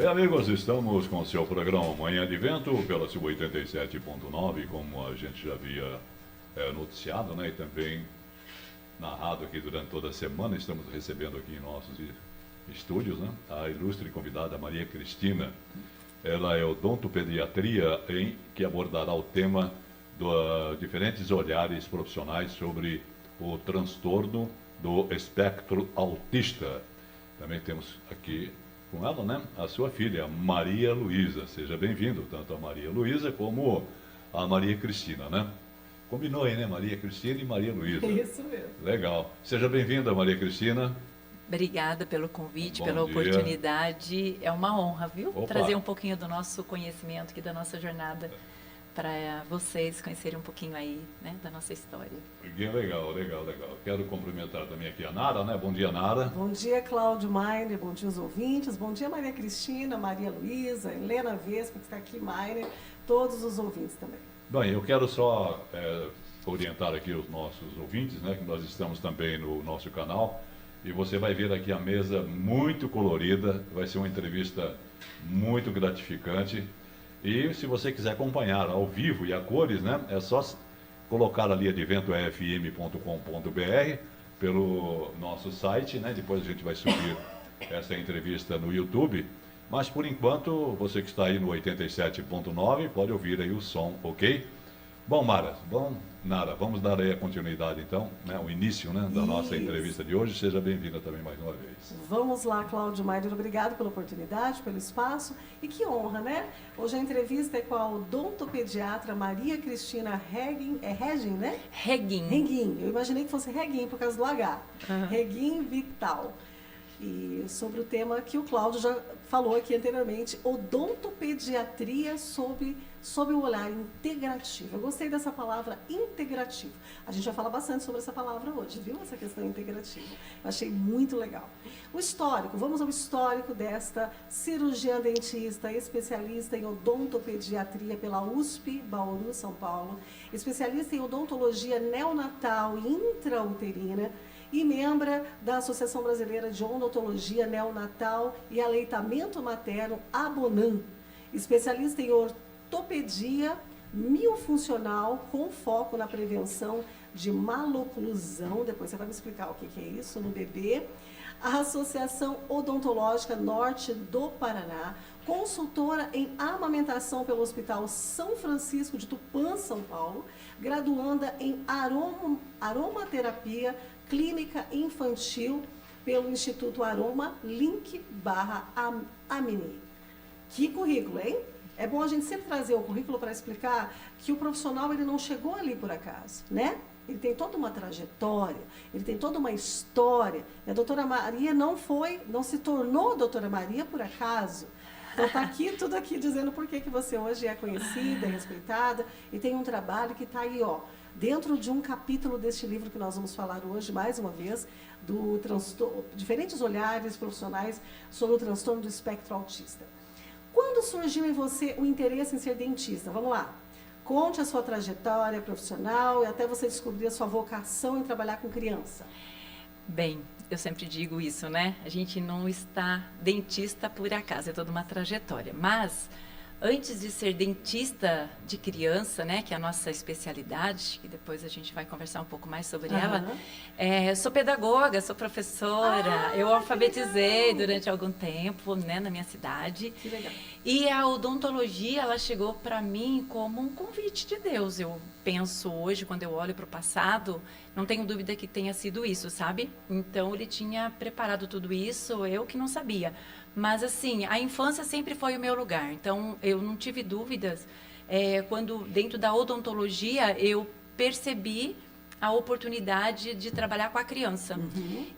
Bem, amigos, estamos com o seu programa Manhã de Vento pela Silva 87.9, como a gente já havia noticiado, né? E também narrado aqui durante toda a semana. Estamos recebendo aqui em nossos estúdios, né, a ilustre convidada Maria Cristina. Ela é odontopediatria, que abordará o tema de diferentes olhares profissionais sobre o transtorno do espectro autista. Também temos aqui com ela, né, a sua filha, Maria Luísa. Seja bem-vindo, tanto a Maria Luísa como a Maria Cristina, né? Combinou aí, né? Maria Cristina e Maria Luísa. Isso mesmo. Legal. Seja bem-vinda, Maria Cristina. Obrigada pelo convite, Bom pela dia. oportunidade. É uma honra, viu? Opa. Trazer um pouquinho do nosso conhecimento aqui, da nossa jornada, para vocês conhecerem um pouquinho aí, né, da nossa história. Bem legal, legal, legal. Quero cumprimentar também aqui a Nara, né? Bom dia, Nara. Bom dia, Cláudio Mainer, bom dia aos ouvintes, bom dia, Maria Cristina, Maria Luísa, Helena Vespa, que está aqui, Mainer, todos os ouvintes também. Bem, eu quero só orientar aqui os nossos ouvintes, né? Que nós estamos também no nosso canal. E você vai ver aqui a mesa muito colorida, vai ser uma entrevista muito gratificante. E se você quiser acompanhar ao vivo e a cores, né, é só colocar ali adventoefm.com.br pelo nosso site, né? Depois a gente vai subir essa entrevista no YouTube. Mas por enquanto, você que está aí no 87.9 pode ouvir aí o som, ok? Bom, Nara, vamos dar aí a continuidade então, né, o início, né, da nossa entrevista de hoje. Seja bem-vinda também mais uma vez. Vamos lá, Cláudio Mainer, obrigado pela oportunidade, pelo espaço e que honra, né? Hoje a entrevista é com a odontopediatra Maria Cristina Reguin, Regin, né? Reguin. Eu imaginei que fosse Reguin por causa do H. Reguin Vital. E sobre o tema que o Cláudio já falou aqui anteriormente, odontopediatria sob o olhar integrativo. Eu gostei dessa palavra integrativo. A gente vai falar bastante sobre essa palavra hoje, viu? Essa questão integrativa. Eu achei muito legal. O histórico, vamos ao histórico desta cirurgiã dentista, especialista em odontopediatria pela USP, Bauru, São Paulo, especialista em odontologia neonatal e intrauterina, e membro da Associação Brasileira de Odontologia Neonatal e Aleitamento Materno, ABONAM, especialista em ortopedia miofuncional com foco na prevenção de maloclusão, depois você vai me explicar o que é isso, no bebê, a Associação Odontológica Norte do Paraná, consultora em amamentação pelo Hospital São Francisco de Tupã, São Paulo, graduanda em aromaterapia clínica infantil pelo Instituto Aroma Link/Amini. Que currículo, hein? É bom a gente sempre trazer o currículo para explicar que o profissional ele não chegou ali por acaso, né? Ele tem toda uma trajetória, ele tem toda uma história. E a doutora Maria não se tornou doutora Maria por acaso. Então está aqui, tudo aqui, dizendo por que você hoje é conhecida, é respeitada e tem um trabalho que está aí, ó, dentro de um capítulo deste livro que nós vamos falar hoje, mais uma vez, do transtorno, diferentes olhares profissionais sobre o transtorno do espectro autista. Quando surgiu em você o interesse em ser dentista? Vamos lá. Conte a sua trajetória profissional e até você descobrir a sua vocação em trabalhar com criança. Bem, eu sempre digo isso, né? A gente não está dentista por acaso, é toda uma trajetória. Mas, antes de ser dentista de criança, né, que é a nossa especialidade, que depois a gente vai conversar um pouco mais sobre ela, sou pedagoga, sou professora, eu alfabetizei durante algum tempo, né, na minha cidade. Que legal. E a odontologia, ela chegou para mim como um convite de Deus. Eu penso hoje, quando eu olho para o passado, não tenho dúvida que tenha sido isso, sabe? Então, ele tinha preparado tudo isso, eu que não sabia. Mas, assim, a infância sempre foi o meu lugar. Então, eu não tive dúvidas. Quando, dentro da odontologia, eu percebi a oportunidade de trabalhar com a criança.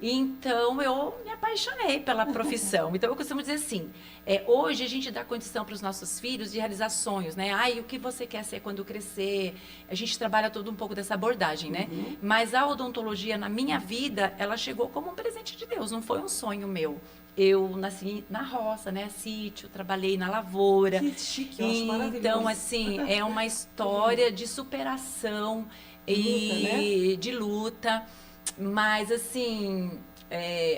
Então, eu me apaixonei pela profissão. Então, eu costumo dizer assim, hoje a gente dá condição para os nossos filhos de realizar sonhos, né? O que você quer ser quando crescer? A gente trabalha todo um pouco dessa abordagem, né? Mas a odontologia, na minha vida, ela chegou como um presente de Deus, não foi um sonho meu. Eu nasci na roça, né? Sítio, trabalhei na lavoura. Que chique, eu acho maravilhoso. Então, assim, é uma história de superação e de luta. Mas, assim,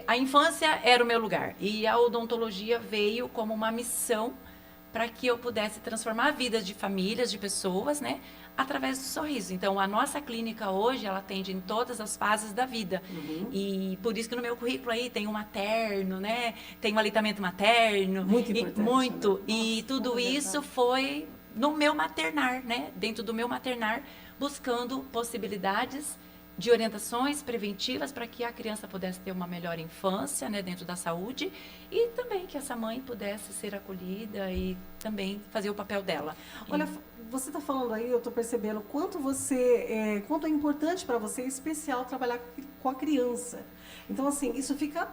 a infância era o meu lugar. E a odontologia veio como uma missão para que eu pudesse transformar a vida de famílias, de pessoas, né? Através do sorriso. Então, a nossa clínica hoje, ela atende em todas as fases da vida. E por isso que no meu currículo aí tem um materno, né? Tem um aleitamento materno. Muito importante. Muito. Né? E Nossa, tudo isso foi no meu maternar, né? Dentro do meu maternar, buscando possibilidades de orientações preventivas para que a criança pudesse ter uma melhor infância, né, dentro da saúde, e também que essa mãe pudesse ser acolhida e também fazer o papel dela. Olha, você está falando aí, eu estou percebendo quanto é importante para você, em especial, trabalhar com a criança. Então, assim, isso fica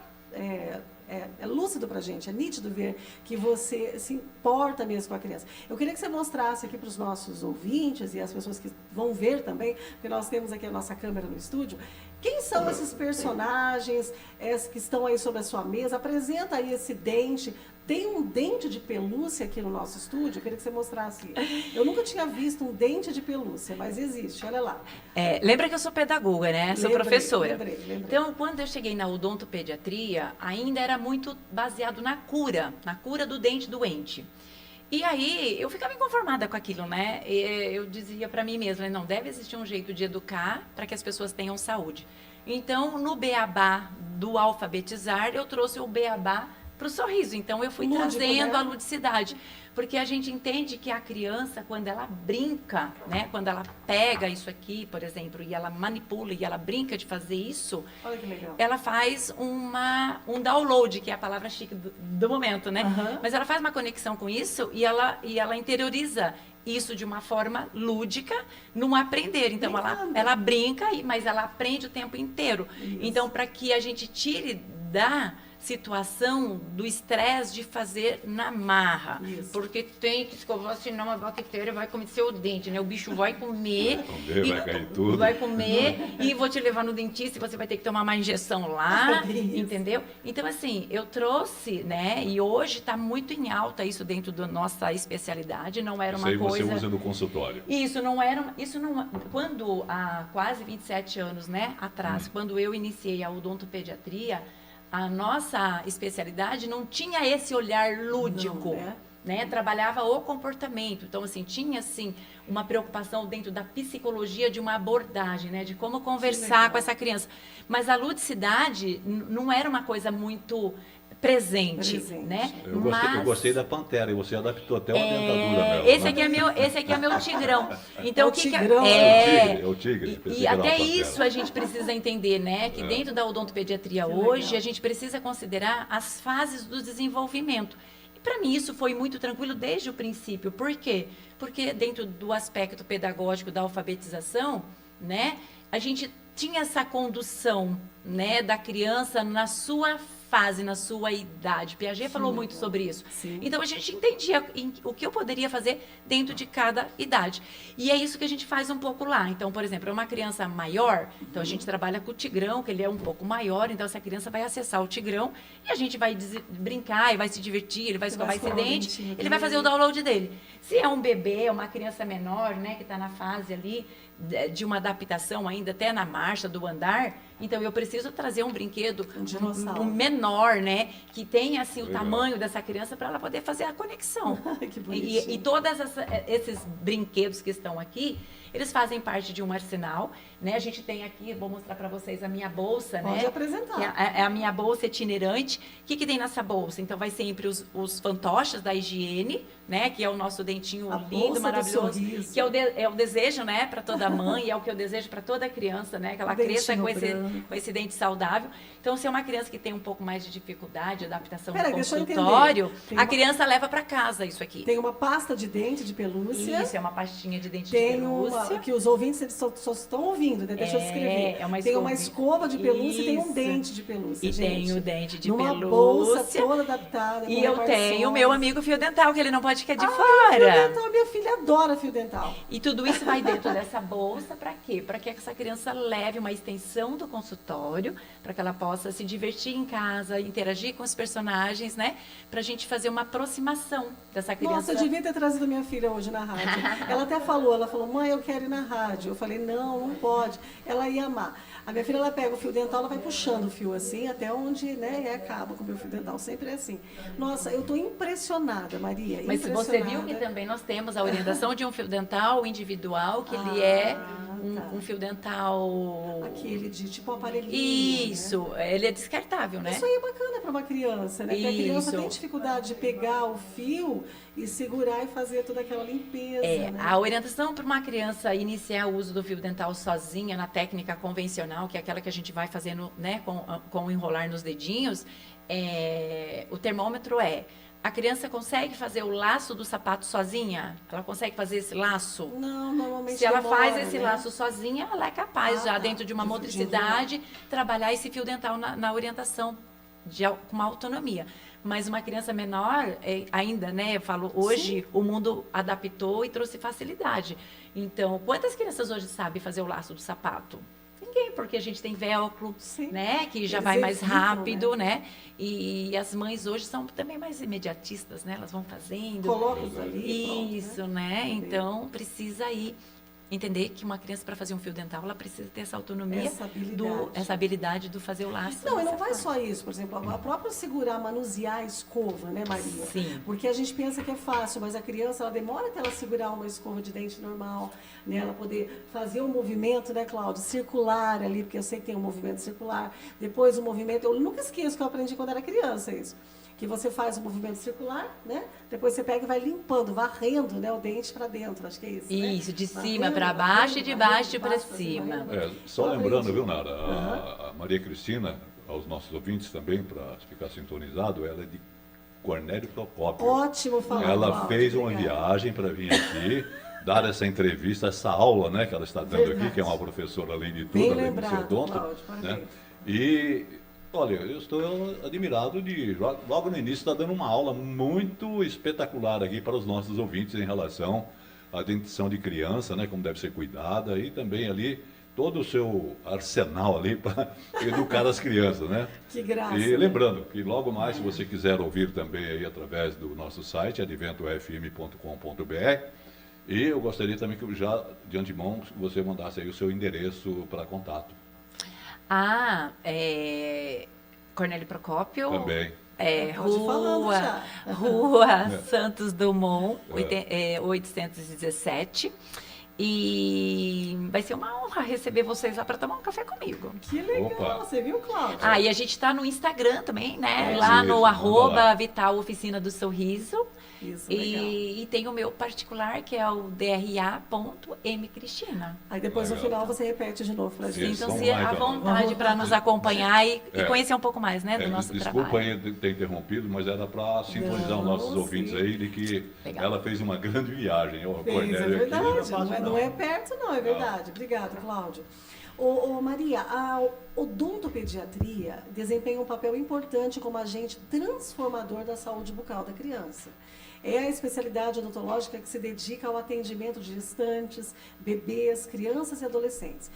lúcido para a gente, é nítido ver que você se importa mesmo com a criança. Eu queria que você mostrasse aqui para os nossos ouvintes e as pessoas que vão ver também, porque nós temos aqui a nossa câmera no estúdio, quem são esses personagens que estão aí sobre a sua mesa? Apresenta aí esse dente. Tem um dente de pelúcia aqui no nosso estúdio, eu queria que você mostrasse. Eu nunca tinha visto um dente de pelúcia, mas existe, olha lá. Lembra que eu sou pedagoga, né? Sou professora. Lembrei. Então, quando eu cheguei na odontopediatria, ainda era muito baseado na cura do dente doente. E aí, eu ficava inconformada com aquilo, né? Eu dizia para mim mesma, não, deve existir um jeito de educar para que as pessoas tenham saúde. Então, no beabá do alfabetizar, eu trouxe o beabá para o sorriso. Então, eu fui trazendo a ludicidade. Porque a gente entende que a criança, quando ela brinca, né? Quando ela pega isso aqui, por exemplo, e ela manipula e ela brinca de fazer isso, olha que legal. Ela faz um download, que é a palavra chique do momento, né? Mas ela faz uma conexão com isso e ela interioriza isso de uma forma lúdica, num aprender. Então, ela brinca, mas ela aprende o tempo inteiro. Isso. Então, para que a gente tire da situação do estresse de fazer na marra. Isso. Porque tem que escovar, senão a bactéria vai comer seu dente, né? O bicho vai comer. Vai cair tudo. Vai comer e vou te levar no dentista e você vai ter que tomar uma injeção lá, entendeu? Então, assim, eu trouxe, né? E hoje está muito em alta isso dentro da nossa especialidade, não era uma coisa... Isso aí você usa no consultório. Isso não era... Quando, há quase 27 anos, né, atrás, quando eu iniciei a odontopediatria, a nossa especialidade não tinha esse olhar lúdico, né? Trabalhava o comportamento. Então, assim, tinha, assim, uma preocupação dentro da psicologia de uma abordagem, né? De como conversar com essa criança. Mas a ludicidade não era uma coisa muito presente. Né? Eu gostei da Pantera e você adaptou até uma dentadura nela. Esse aqui é meu tigrão. Então, o tigrão. É o tigre. E até isso a gente precisa entender, né? Que dentro da odontopediatria hoje, a gente precisa considerar as fases do desenvolvimento. E para mim isso foi muito tranquilo desde o princípio. Por quê? Porque dentro do aspecto pedagógico da alfabetização, né? A gente tinha essa condução, né, da criança na sua fase, na sua idade. Piaget falou muito sobre isso. Sim. Então, a gente entendia o que eu poderia fazer dentro de cada idade. E é isso que a gente faz um pouco lá. Então, por exemplo, é uma criança maior, então a gente trabalha com o tigrão, que ele é um pouco maior, então essa criança vai acessar o tigrão e a gente vai brincar e vai se divertir, ele vai escovar esse dente, ele vai fazer o download dele. Se é um bebê, uma criança menor, né, que está na fase ali de uma adaptação ainda até na marcha do andar, então eu preciso trazer um brinquedo um menor, né, que tenha assim o tamanho dessa criança para ela poder fazer a conexão. E todos esses brinquedos que estão aqui, eles fazem parte de um arsenal, né? A gente tem aqui, vou mostrar para vocês a minha bolsa, Pode né? apresentar. Que é a minha bolsa itinerante. O que tem nessa bolsa? Então vai sempre os fantoches da higiene, né? Que é o nosso dentinho lindo, maravilhoso, que é o desejo, né, para toda mãe, é o que eu desejo para toda criança, né? Que ela cresça com esse dente saudável. Então, se é uma criança que tem um pouco mais de dificuldade, adaptação no consultório, a criança leva para casa isso aqui. Tem uma pasta de dente de pelúcia. Isso, é uma pastinha de dente de pelúcia. Que os ouvintes eles só estão ouvindo, né? Deixa eu escrever. Tem uma escova de pelúcia e tem um dente de pelúcia, e gente. tem o dente de Numa pelúcia. bolsa toda adaptada. E eu tenho o meu amigo fio dental, que ele não pode ficar de fora. Fio dental, minha filha adora fio dental. E tudo isso vai dentro dessa bolsa para quê? Para que essa criança leve uma extensão do consultório, para que ela possa se divertir em casa, interagir com os personagens, né? Para a gente fazer uma aproximação dessa criança. Nossa, eu devia ter trazido minha filha hoje na rádio. Ela até falou, mãe, eu quero ir na rádio. Eu falei, não, não pode. Ela ia amar. A minha filha, ela pega o fio dental, ela vai puxando o fio assim, até onde, né, e acaba com o meu fio dental. Sempre é assim. Nossa, eu tô impressionada, Maria. Mas você viu que também nós temos a orientação de um fio dental individual, que ele é um fio dental... Aquele de tipo aparelhinho. Isso, né? Ele é descartável, né? Isso aí é bacana para uma criança, né? Porque a criança Isso. tem dificuldade de pegar o fio e segurar e fazer toda aquela limpeza, né? A orientação para uma criança iniciar o uso do fio dental sozinha na técnica convencional, que é aquela que a gente vai fazendo, né, com o enrolar nos dedinhos, o termômetro a criança consegue fazer o laço do sapato sozinha? Ela consegue fazer esse laço? Não, normalmente Se ela demora, faz esse né? laço sozinha, ela é capaz, já dentro de uma motricidade, trabalhar esse fio dental na orientação com uma autonomia. Mas uma criança menor, ainda, né, eu falo, hoje o mundo adaptou e trouxe facilidade. Então, quantas crianças hoje sabem fazer o laço do sapato? Ninguém, porque a gente tem velcro, né, que já vai mais rápido, né? E as mães hoje são também mais imediatistas, né? Elas vão fazendo. Colocam ali. Isso, pronto, né? Então, precisa ir entender que uma criança, para fazer um fio dental, ela precisa ter essa autonomia, essa habilidade do fazer o laço. Não, e não vai só isso. Por exemplo, a própria segurar, manusear a escova, né, Maria? Sim. Porque a gente pensa que é fácil, mas a criança, ela demora até ela segurar uma escova de dente normal, né? Ela poder fazer um movimento, né, Cláudia, circular ali, porque eu sei que tem um movimento circular. Depois o movimento, eu nunca esqueço que eu aprendi quando era criança isso. Que você faz o movimento circular, né? Depois você pega e vai limpando, varrendo, né, o dente para dentro, acho que é isso. Isso, né? de cima para baixo e de baixo para cima. Só lembrando, viu, Nara? A Maria Cristina, aos nossos ouvintes também, para ficar sintonizado, ela é de Cornélio Procópio. Ótimo falar. Ela fez uma viagem para vir aqui dar essa entrevista, essa aula, né, que ela está dando aqui, que é uma professora além de tudo, Bem além lembrado, de ser odonto, Cláudio, né? E olha, eu estou admirado de, logo no início, está dando uma aula muito espetacular aqui para os nossos ouvintes em relação à dentição de criança, né, como deve ser cuidada, e também ali todo o seu arsenal ali para educar as crianças, né? Que graça. E lembrando que logo mais, se você quiser ouvir também aí através do nosso site, adventofm.com.br, e eu gostaria também que já, de antemão, você mandasse aí o seu endereço para contato. Cornélio Procópio. Também. Rua Santos Dumont, 817. E vai ser uma honra receber vocês lá para tomar um café comigo. Que legal, Opa. Você viu, Cláudia? E a gente está no Instagram também, né? Lá no @ Vital Oficina do Sorriso. Isso, legal. E tem o meu particular, que é o DRA.mcristina. Aí depois no final você repete de novo pra gente. Então, se à vontade para nos acompanhar e conhecer um pouco mais, né, do nosso desculpa trabalho. Desculpa ter interrompido, mas era para sintonizar os nossos ouvintes aí de que ela fez uma grande viagem. É verdade, não é perto não, é verdade. Obrigada, Cláudio. Maria, a odontopediatria desempenha um papel importante como agente transformador da saúde bucal da criança. É a especialidade odontológica que se dedica ao atendimento de gestantes, bebês, crianças e adolescentes.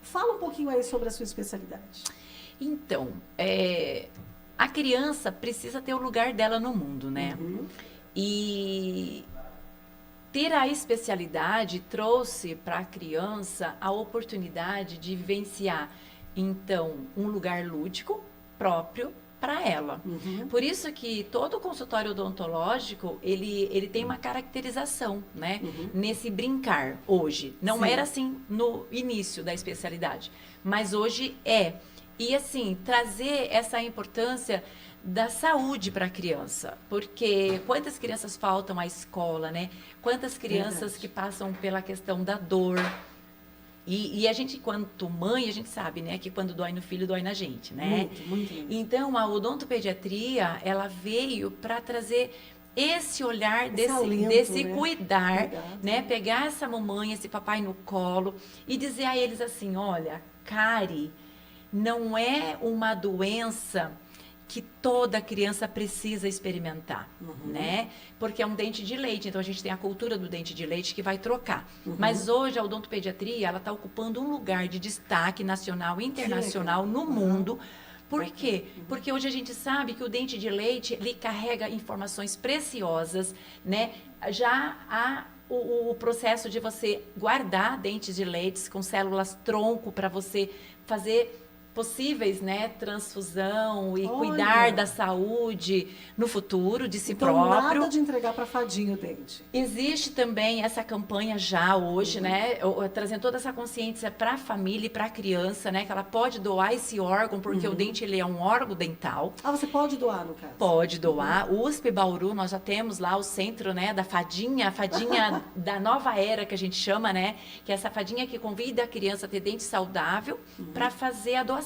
Fala um pouquinho aí sobre a sua especialidade. Então, a criança precisa ter o lugar dela no mundo, né? E ter a especialidade trouxe para a criança a oportunidade de vivenciar, então, um lugar lúdico próprio para ela. Por isso que todo consultório odontológico, ele tem uma caracterização, né? Nesse brincar, hoje. Não era assim no início da especialidade, mas hoje é. E assim, trazer essa importância da saúde para a criança, porque quantas crianças faltam à escola, né? Quantas crianças que passam pela questão da dor. E a gente, quanto mãe, a gente sabe, né, que quando dói no filho, dói na gente, né? Muito. Então, a odontopediatria, ela veio para trazer esse olhar desse cuidar, né? Pegar essa mamãe, esse papai no colo e dizer a eles assim, olha, cárie não é uma doença que toda criança precisa experimentar, né? Porque é um dente de leite, então a gente tem a cultura do dente de leite que vai trocar. Mas hoje a odontopediatria, ela está ocupando um lugar de destaque nacional e internacional no mundo. Por quê? Porque hoje a gente sabe que o dente de leite, ele carrega informações preciosas, né? Já há o processo de você guardar dentes de leite com células tronco para você fazer possíveis, né, transfusão e cuidar da saúde no futuro de si Então, próprio. nada de entregar para fadinho o dente. Existe também essa campanha já hoje, né, trazendo toda essa consciência para a família e para a criança, né, que ela pode doar esse órgão, porque o dente ele é um órgão dental. Ah, você pode doar, no caso? Pode doar. O USP Bauru, nós já temos lá o centro, né, da fadinha, a fadinha da nova era que a gente chama, né, que é essa fadinha que convida a criança a ter dente saudável para fazer a doação.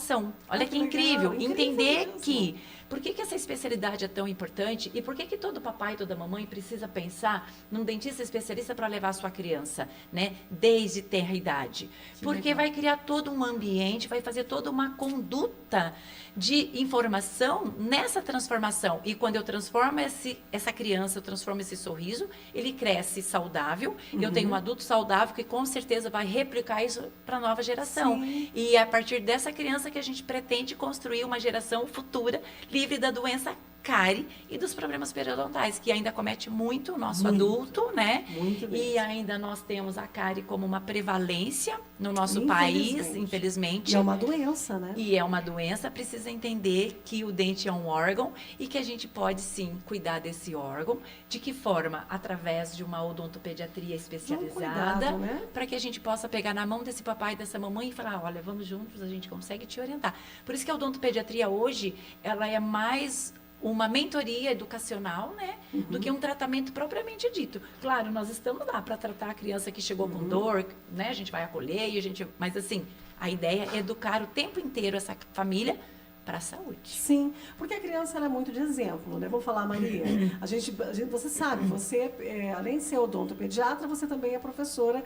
Olha que incrível, entender que por que essa especialidade é tão importante e por que todo papai e toda mamãe precisa pensar num dentista especialista para levar a sua criança, né, desde tenra idade. Porque vai criar todo um ambiente, vai fazer toda uma conduta de informação nessa transformação. E quando eu transformo essa criança, eu transformo esse sorriso, ele cresce saudável. Eu tenho um adulto saudável que com certeza vai replicar isso para a nova geração. Sim. E é a partir dessa criança que a gente pretende construir uma geração futura livre da doença cárie e dos problemas periodontais, que ainda comete muito o nosso adulto, né? Muito mesmo. E ainda nós temos a cárie como uma prevalência no nosso país, infelizmente. E é uma doença, né? E é uma doença, precisa entender que o dente é um órgão e que a gente pode sim cuidar desse órgão. De que forma? Através de uma odontopediatria especializada, né? para que a gente possa pegar na mão desse papai e dessa mamãe e falar, olha, vamos juntos, a gente consegue te orientar. Por isso que a odontopediatria hoje, ela é mais uma mentoria educacional, né, do que um tratamento propriamente dito. Claro, nós estamos lá para tratar a criança que chegou com dor, né, a gente vai acolher, mas assim, a ideia é educar o tempo inteiro essa família para a saúde. Sim, porque a criança ela é muito de exemplo, né? Vou falar, Maria. Você sabe, você, além de ser odontopediatra, você também é professora,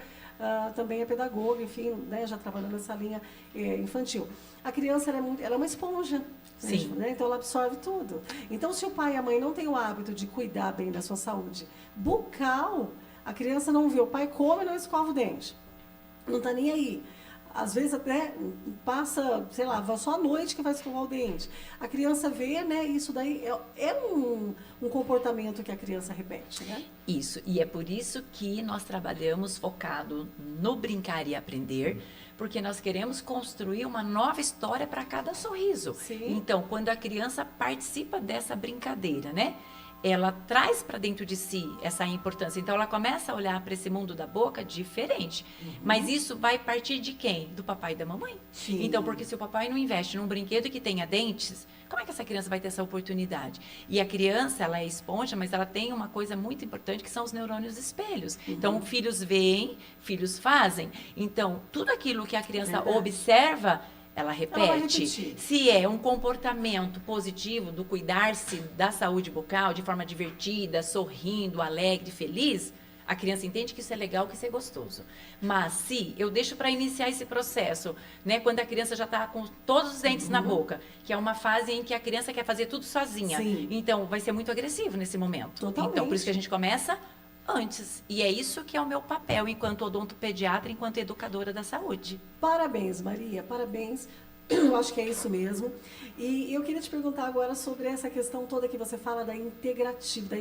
também é pedagoga, enfim, né? Já trabalhando nessa linha infantil. A criança ela é uma esponja. Sim. Né? Então ela absorve tudo. Então, se o pai e a mãe não têm o hábito de cuidar bem da sua saúde bucal, a criança não vê o pai come e não escova o dente. Não está nem aí. Às vezes até passa, sei lá, só à noite que vai escovar o dente. A criança vê, né? Isso daí é um comportamento que a criança repete, né? Isso, e é por isso que nós trabalhamos focado no brincar e aprender, porque nós queremos construir uma nova história para cada sorriso. Sim. Então, quando a criança participa dessa brincadeira, né? Ela traz para dentro de si essa importância. Então, ela começa a olhar para esse mundo da boca diferente. Mas isso vai partir de quem? Do papai e da mamãe. Sim. Então, porque se o papai não investe num brinquedo que tenha dentes, como é que essa criança vai ter essa oportunidade? E a criança, ela é esponja, mas ela tem uma coisa muito importante que são os neurônios espelhos. Então, filhos veem, filhos fazem. Então, tudo aquilo que a criança observa, ela repete. Ela vai repetir. Se é um comportamento positivo do cuidar-se da saúde bucal de forma divertida, sorrindo, alegre, feliz, a criança entende que isso é legal, que isso é gostoso. Mas se eu deixo para iniciar esse processo, né, quando a criança já está com todos os dentes na boca, que é uma fase em que a criança quer fazer tudo sozinha, Sim. então vai ser muito agressivo nesse momento. Totalmente. Então, por isso que a gente começa antes. E é isso que é o meu papel enquanto odontopediatra, enquanto educadora da saúde. Parabéns, Maria, parabéns. Eu acho que é isso mesmo. E eu queria te perguntar agora sobre essa questão toda que você fala da integrativa,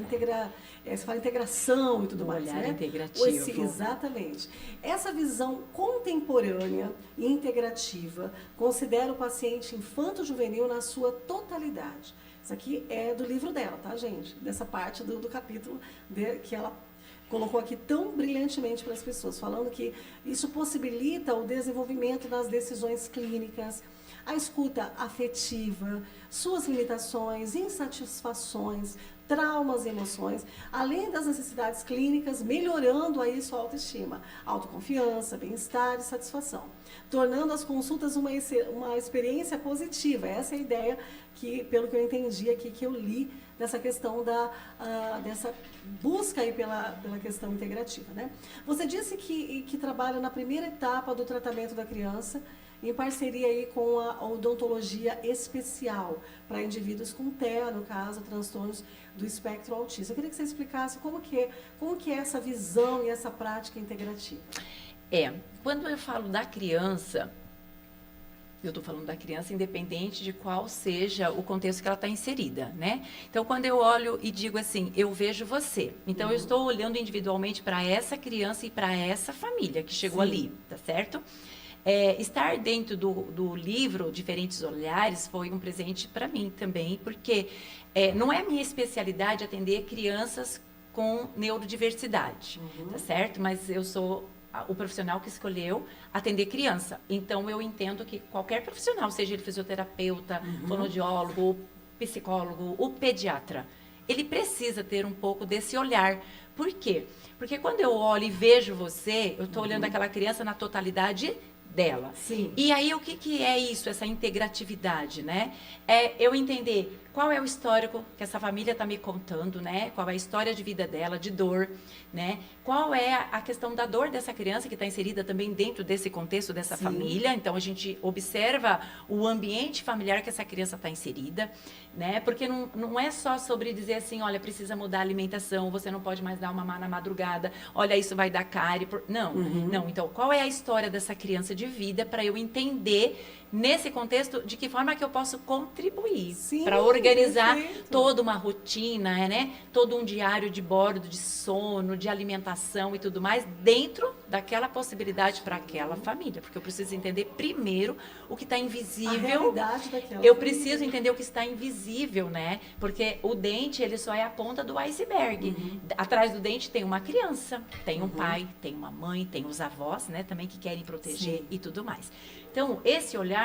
você fala integração e tudo mais, Olhar né? integrativo. Exatamente. Essa visão contemporânea e integrativa considera o paciente infanto-juvenil na sua totalidade. Isso aqui é do livro dela, tá, gente? Dessa parte do capítulo que ela colocou aqui tão brilhantemente para as pessoas, falando que isso possibilita o desenvolvimento das decisões clínicas, a escuta afetiva, suas limitações, insatisfações, traumas e emoções, além das necessidades clínicas, melhorando aí sua autoestima, autoconfiança, bem-estar e satisfação, tornando as consultas uma experiência positiva. Essa é a ideia que, pelo que eu entendi aqui, que eu li dessa questão dessa busca aí pela questão integrativa, né? Você disse que trabalha na primeira etapa do tratamento da criança, em parceria aí com a odontologia especial para indivíduos com TEA, no caso, transtornos do espectro autista. Eu queria que você explicasse como que é essa visão e essa prática integrativa. Quando eu falo da criança, eu estou falando da criança independente de qual seja o contexto que ela está inserida, né? Então, quando eu olho e digo assim, eu vejo você. Então, eu estou olhando individualmente para essa criança e para essa família que chegou ali, tá certo? Estar dentro do livro Diferentes Olhares foi um presente para mim também, porque não é minha especialidade atender crianças com neurodiversidade, tá certo? Mas eu sou o profissional que escolheu atender criança. Então, eu entendo que qualquer profissional, seja ele fisioterapeuta, fonoaudiólogo, psicólogo, o pediatra, ele precisa ter um pouco desse olhar. Por quê? Porque quando eu olho e vejo você, eu estou olhando aquela criança na totalidade dela. Sim. E aí, o que é isso, essa integratividade, né? Eu entender qual é o histórico que essa família está me contando, né? Qual é a história de vida dela, de dor, né? Qual é a questão da dor dessa criança que está inserida também dentro desse contexto dessa família. Então, a gente observa o ambiente familiar que essa criança está inserida, né? Porque não é só sobre dizer assim, olha, precisa mudar a alimentação, você não pode mais dar uma mamar na madrugada, olha, isso vai dar cárie. Não, não. Então, qual é a história dessa criança de vida para eu entender nesse contexto de que forma que eu posso contribuir para organizar toda uma rotina, né? Todo um diário de bordo, de sono, de alimentação e tudo mais, dentro daquela possibilidade para aquela família. Porque eu preciso entender primeiro o que está invisível. A realidade daquela eu preciso entender o que está invisível, né? Porque o dente, ele só é a ponta do iceberg. Atrás do dente tem uma criança, tem um pai, tem uma mãe, tem os avós, né? Também que querem proteger e tudo mais. Então, esse olhar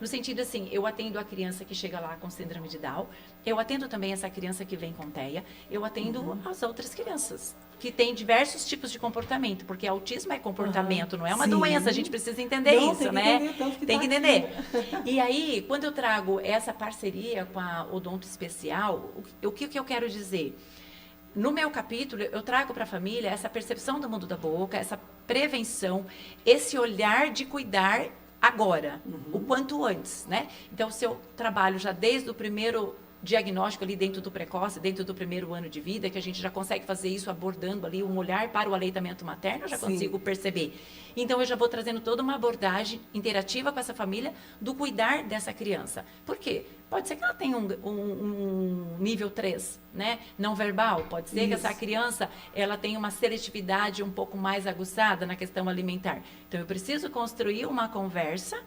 no sentido assim, eu atendo a criança que chega lá com síndrome de Down, eu atendo também essa criança que vem com TEA, eu atendo as outras crianças que têm diversos tipos de comportamento, porque autismo é comportamento, não é uma doença, a gente precisa entender isso, né? Tem que entender. E aí, quando eu trago essa parceria com a Odonto Especial, o que eu quero dizer? No meu capítulo, eu trago para a família essa percepção do mundo da boca, essa prevenção, esse olhar de cuidar agora, o quanto antes, né? Então, se eu trabalho já desde o primeiro diagnóstico ali dentro do precoce, dentro do primeiro ano de vida, que a gente já consegue fazer isso abordando ali um olhar para o aleitamento materno, eu já consigo perceber. Então, eu já vou trazendo toda uma abordagem interativa com essa família do cuidar dessa criança. Por quê? Pode ser que ela tenha um nível 3, né? Não verbal. Pode ser que essa criança ela tenha uma seletividade um pouco mais aguçada na questão alimentar. Então, eu preciso construir uma conversa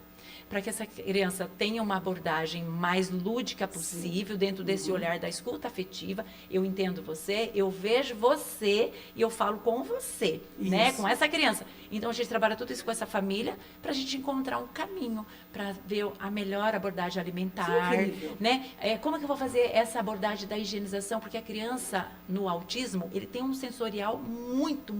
para que essa criança tenha uma abordagem mais lúdica possível, dentro desse olhar da escuta afetiva. Eu entendo você, eu vejo você e eu falo com você, né? Com essa criança. Então, a gente trabalha tudo isso com essa família para a gente encontrar um caminho para ver a melhor abordagem alimentar, né? Como é que eu vou fazer essa abordagem da higienização? Porque a criança, no autismo, ele tem um sensorial muito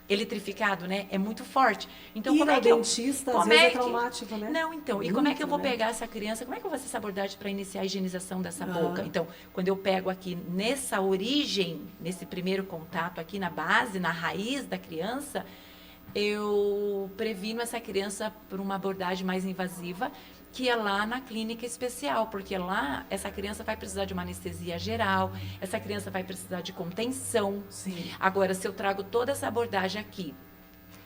eletrificado, né? É muito forte. Então, como é que dentista, às vezes é traumático, né? Não, então. E como é que eu vou pegar essa criança? Como é que eu vou fazer essa abordagem para iniciar a higienização dessa boca? Então, quando eu pego aqui nessa origem, nesse primeiro contato aqui na base, na raiz da criança, eu previno essa criança por uma abordagem mais invasiva, que é lá na clínica especial, porque lá essa criança vai precisar de uma anestesia geral, essa criança vai precisar de contenção. Agora, se eu trago toda essa abordagem aqui,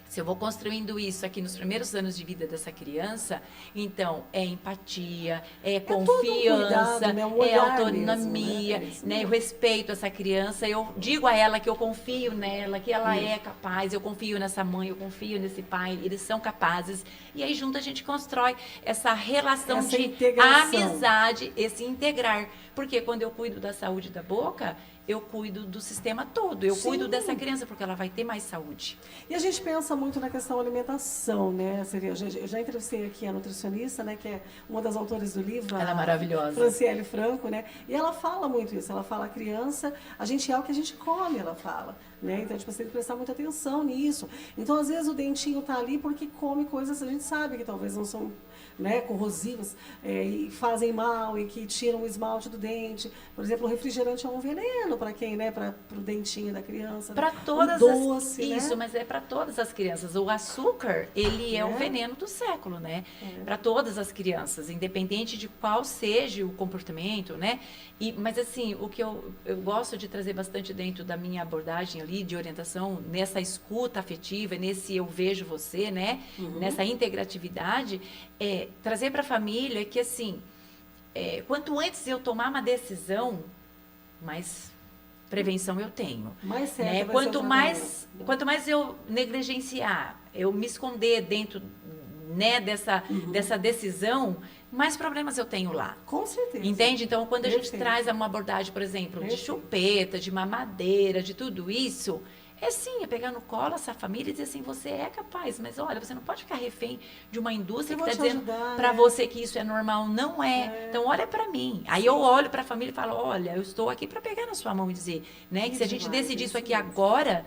se eu vou construindo isso aqui nos primeiros anos de vida dessa criança, então é empatia, é confiança, cuidado, né? É autonomia, mesmo, né? Eu respeito essa criança, eu digo a ela que eu confio nela, que ela é capaz, eu confio nessa mãe, eu confio nesse pai, eles são capazes. E aí junto a gente constrói essa relação de amizade, esse integrar. Porque quando eu cuido da saúde da boca, eu cuido do sistema todo, eu cuido dessa criança, porque ela vai ter mais saúde. E a gente pensa muito na questão alimentação, né? Eu já entrevistei aqui a nutricionista, né? Que é uma das autoras do livro. Ela é maravilhosa. Franciele Franco, né? E ela fala muito isso, ela fala, a criança, a gente é o que a gente come, ela fala. né? Então, tipo, você tem que prestar muita atenção nisso. Então, às vezes, o dentinho tá ali porque come coisas que a gente sabe que talvez não são, né, corrosivas, e fazem mal e que tiram o esmalte do dente. Por exemplo, o refrigerante é um veneno para quem, né, para o dentinho da criança. Para todas o doce, isso, né? mas é para todas as crianças. O açúcar, ele é o veneno do século, né? Para todas as crianças, independente de qual seja o comportamento, né? Mas assim, o que eu gosto de trazer bastante dentro da minha abordagem ali de orientação, nessa escuta afetiva, nesse eu vejo você, né? Nessa integratividade, trazer para a família que assim, quanto antes eu tomar uma decisão, mais prevenção eu tenho. Mais certo Né? vai ser o tratamento. Quanto mais eu negligenciar, eu me esconder dentro, né, dessa decisão, mais problemas eu tenho lá. Com certeza. Entende? Então, quando a gente Perfeito. traz uma abordagem, por exemplo, de Perfeito. chupeta, de mamadeira, de tudo isso, sim, é pegar no colo essa família e dizer assim, você é capaz, mas olha, você não pode ficar refém de uma indústria Eu que vou está te dizendo ajudar, para né? você que isso é normal. Não é. Então, olha para mim. Aí eu olho para a família e falo, olha, eu estou aqui para pegar na sua mão e dizer, né, que se a gente demais, decidir isso isso aqui mesmo. agora,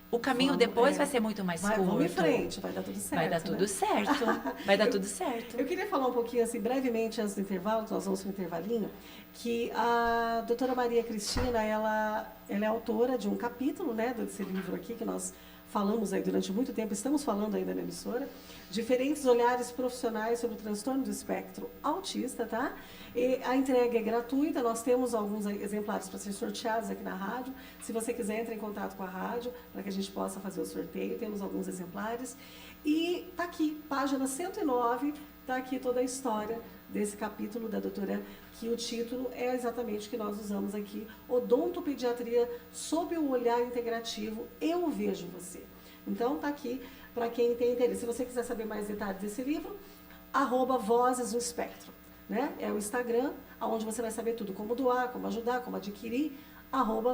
o caminho Vamos, depois vai ser muito mais curto. Vamos em frente, vai dar tudo certo. Vai dar tudo né? certo. Vai dar tudo certo. Eu queria falar um pouquinho, assim, brevemente, antes do intervalo, que nós vamos para o intervalinho, que a doutora Maria Cristina, ela é autora de um capítulo, né, desse livro aqui, que nós falamos aí durante muito tempo, estamos falando ainda na emissora, diferentes olhares profissionais sobre o transtorno do espectro autista, tá? E a entrega é gratuita, nós temos alguns exemplares para ser sorteados aqui na rádio. Se você quiser, entre em contato com a rádio para que a gente possa fazer o sorteio, temos alguns exemplares. E tá aqui, página 109, tá aqui toda a história desse capítulo da doutora, que o título é exatamente o que nós usamos aqui, Odontopediatria sob o olhar integrativo, eu vejo você. Então, tá aqui para quem tem interesse. Se você quiser saber mais detalhes desse livro, @Vozes no Espectro, né? É o Instagram, onde você vai saber tudo, como doar, como ajudar, como adquirir,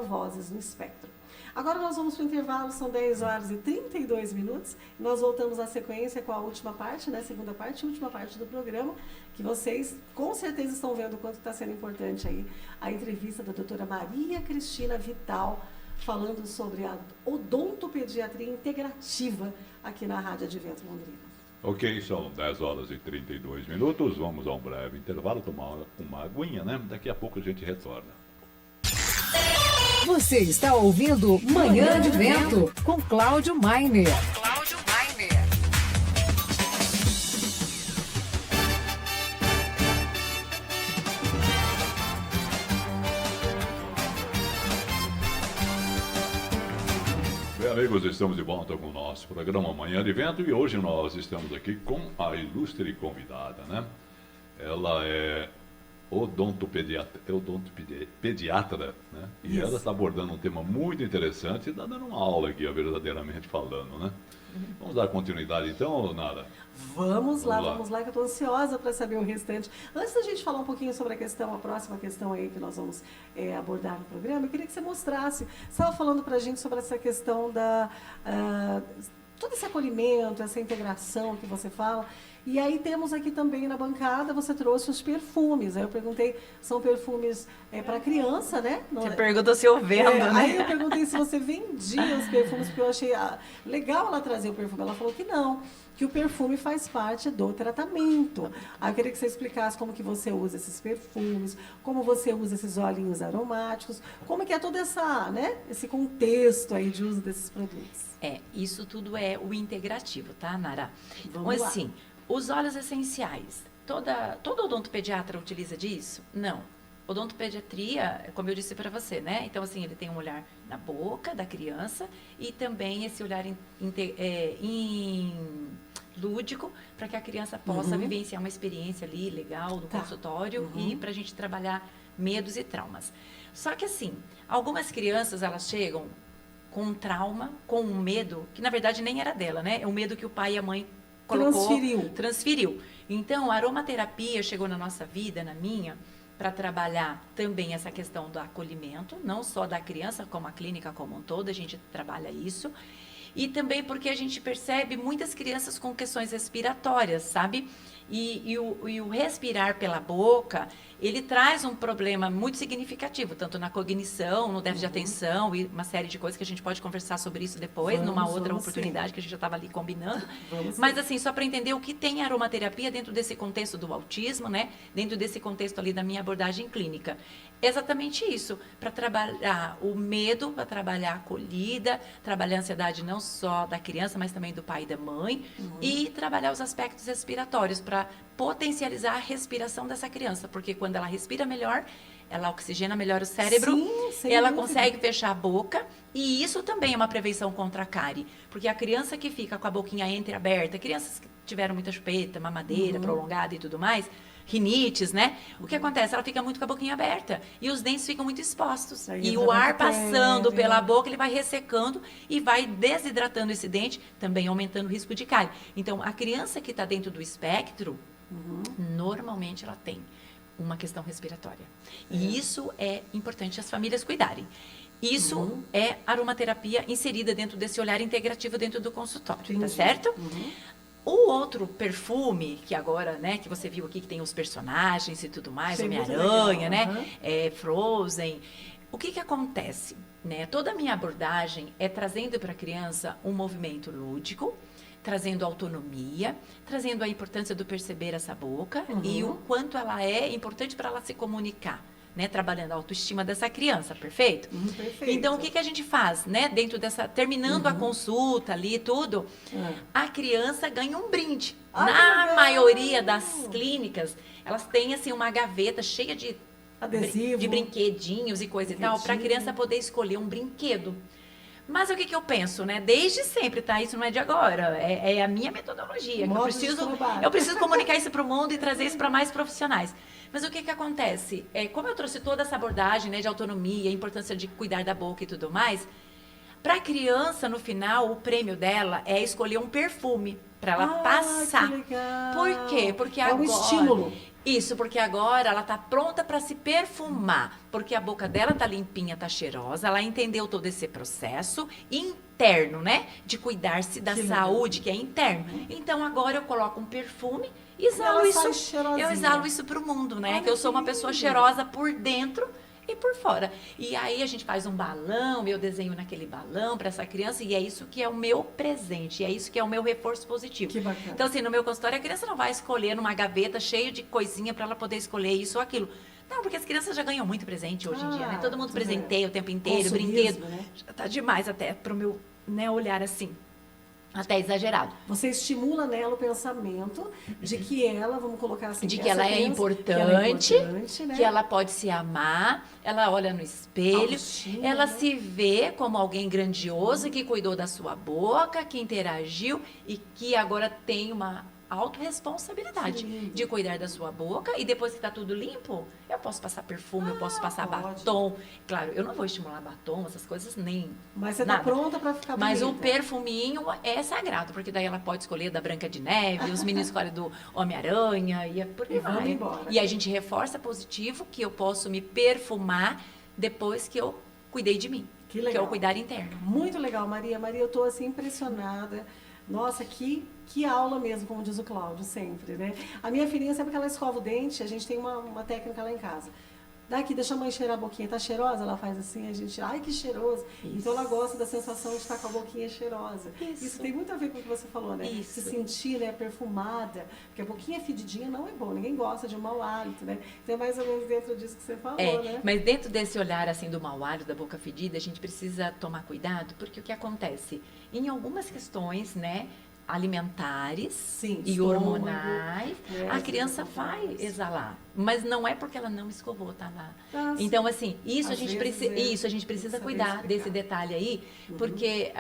@Vozes no Espectro. Agora nós vamos para o intervalo, são 10 horas e 32 minutos. Nós voltamos à sequência com a última parte, né? Segunda parte e última parte do programa, que vocês com certeza estão vendo o quanto está sendo importante aí a entrevista da doutora Maria Cristina Vital, falando sobre a odontopediatria integrativa aqui na Rádio Advento Londrina. Ok, são 10 horas e 32 minutos. Vamos a um breve intervalo, tomar uma aguinha, né? Daqui a pouco a gente retorna. Você está ouvindo Manhã de Vento com Cláudio Mainer. Bem, amigos, estamos de volta com o nosso programa Manhã de Vento e hoje nós estamos aqui com a ilustre convidada, né? Ela é odontopediatra, né? E ela está abordando um tema muito interessante e está dando uma aula aqui, verdadeiramente falando, né? Vamos dar continuidade então, Nara? Vamos lá, que eu estou ansiosa para saber o restante. Antes da gente falar um pouquinho sobre a próxima questão aí que nós vamos abordar no programa, eu queria que você mostrasse, você estava falando para a gente sobre essa questão todo esse acolhimento, essa integração que você fala. E aí temos aqui também na bancada, você trouxe os perfumes. Aí eu perguntei, são perfumes para criança, né? Você perguntou se eu vendo, né? Aí eu perguntei se você vendia os perfumes, porque eu achei legal ela trazer o perfume. Ela falou que não, que o perfume faz parte do tratamento. Aí eu queria que você explicasse como que você usa esses perfumes, como você usa esses olhinhos aromáticos, como que é todo esse contexto aí de uso desses produtos. Isso tudo é o integrativo, tá, Nara? Vamos lá. Assim, os óleos essenciais, todo odontopediatra utiliza disso? Não. Odontopediatria, como eu disse para você, né? Então, assim, ele tem um olhar na boca da criança e também esse olhar lúdico para que a criança possa vivenciar uma experiência ali legal do consultório e para a gente trabalhar medos e traumas. Só que, assim, algumas crianças, elas chegam com um trauma, com um medo, que na verdade nem era dela, né? É um medo que o pai e a mãe colocou, transferiu. Então, a aromaterapia chegou na nossa vida, na minha, para trabalhar também essa questão do acolhimento, não só da criança, como a clínica como um todo, a gente trabalha isso. E também porque a gente percebe muitas crianças com questões respiratórias, sabe? E o respirar pela boca, ele traz um problema muito significativo, tanto na cognição, no déficit de atenção e uma série de coisas que a gente pode conversar sobre isso depois, numa outra oportunidade que a gente já estava ali combinando. Mas assim, só para entender o que tem aromaterapia dentro desse contexto do autismo, né? Dentro desse contexto ali da minha abordagem clínica. Exatamente isso, para trabalhar o medo, para trabalhar a acolhida, trabalhar a ansiedade não só da criança, mas também do pai e da mãe, e trabalhar os aspectos respiratórios para potencializar a respiração dessa criança, porque quando ela respira melhor, ela oxigena melhor o cérebro, Sim, sem ela dúvida. consegue fechar a boca, e isso também é uma prevenção contra a cárie, porque a criança que fica com a boquinha entreaberta, crianças que tiveram muita chupeta, mamadeira prolongada e tudo mais, rinites, né? O que acontece? Ela fica muito com a boquinha aberta e os dentes ficam muito expostos. Aí E entra o ar bactéria. passando pela boca, ele vai ressecando e vai desidratando esse dente, também aumentando o risco de cárie. Então, a criança que está dentro do espectro, normalmente ela tem uma questão respiratória. E isso é importante as famílias cuidarem. Isso é aromaterapia inserida dentro desse olhar integrativo dentro do consultório, tá Entendi. certo? O outro perfume, que agora, né, que você viu aqui, que tem os personagens e tudo mais, Achei muito Homem-Aranha, legal, né, Frozen. O que acontece? Né? Toda a minha abordagem é trazendo para a criança um movimento lúdico, trazendo autonomia, trazendo a importância do perceber essa boca e o quanto ela é importante para ela se comunicar. Né, trabalhando a autoestima dessa criança, perfeito? Perfeito. Então, o que a gente faz, né? Dentro dessa, terminando a consulta ali e tudo, a criança ganha um brinde. Ah, que Na legal! maioria das clínicas, elas têm, assim, uma gaveta cheia de Adesivo. de brinquedinhos e coisa e tal, para a criança poder escolher um brinquedo. Mas o que eu penso, né? Desde sempre, tá? Isso não é de agora. É a minha metodologia. Que Modo de trabalho. eu preciso comunicar isso para o mundo e trazer isso para mais profissionais. Mas o que acontece? Como eu trouxe toda essa abordagem, né, de autonomia, a importância de cuidar da boca e tudo mais, para a criança, no final, o prêmio dela é escolher um perfume para ela passar. Que legal. Por quê? Porque É agora... um estímulo. Isso, porque agora ela tá pronta para se perfumar, porque a boca dela tá limpinha, tá cheirosa, ela entendeu todo esse processo interno, né? De cuidar-se da saúde, que é interno. Então agora eu coloco um perfume e exalo Ela isso. sai cheirosinha. Eu exalo isso pro mundo, né? Olha Que eu sou que uma pessoa lindo. cheirosa por dentro e por fora. E aí a gente faz um balão, eu desenho naquele balão para essa criança e é isso que é o meu presente, é isso que é o meu reforço positivo. Que bacana. Então assim, no meu consultório a criança não vai escolher numa gaveta cheia de coisinha para ela poder escolher isso ou aquilo. Não, porque as crianças já ganham muito presente hoje em dia, né? Todo mundo presenteia o tempo inteiro, Consumismo, brinquedo. né? Já tá demais até pro meu, né, olhar assim. Até exagerado. Você estimula nela o pensamento de que ela, vamos colocar assim, De que essa ela é criança, importante, né? que ela pode se amar, ela olha no espelho, Autoestima, ela né? se vê como alguém grandioso que cuidou da sua boca, que interagiu e que agora tem uma autorresponsabilidade Que lindo. de cuidar da sua boca e depois que tá tudo limpo, eu posso passar perfume, eu posso passar pode. batom. Claro, eu não vou estimular batom, essas coisas nem Mas você tá nada. pronta para ficar Mas o bonita. perfuminho é sagrado, porque daí ela pode escolher da Branca de Neve, os meninos escolhem do Homem-Aranha e por aí E vamos vai. embora. E a gente reforça positivo que eu posso me perfumar depois que eu cuidei de mim. Que Que é legal. o cuidar interno. Muito legal, Maria. Maria, eu tô assim impressionada. Nossa, que aula mesmo, como diz o Cláudio, sempre, né? A minha filhinha, sempre que ela escova o dente, a gente tem uma técnica lá em casa. Daqui, deixa a mãe cheirar a boquinha. Tá cheirosa? Ela faz assim, a gente, ai, que cheiroso. Isso. Então ela gosta da sensação de estar com a boquinha cheirosa. Isso. tem muito a ver com o que você falou, né? Isso. Se sentir, né, perfumada. Porque a boquinha fedidinha não é bom, ninguém gosta de um mau hálito, né? Então é mais ou menos dentro disso que você falou, né? Mas hentro desse olhar assim do mau hálito, da boca fedida, a gente precisa tomar cuidado, porque o que acontece? Em algumas questões, né, alimentares Sim, e estômago, hormonais, né, a criança vai hormonais. exalar. Mas não é porque ela não escovou, tá lá. Ah, sim. Então, assim, isso a Às gente, vezes isso a gente tem que precisa saber cuidar explicar. desse detalhe aí, porque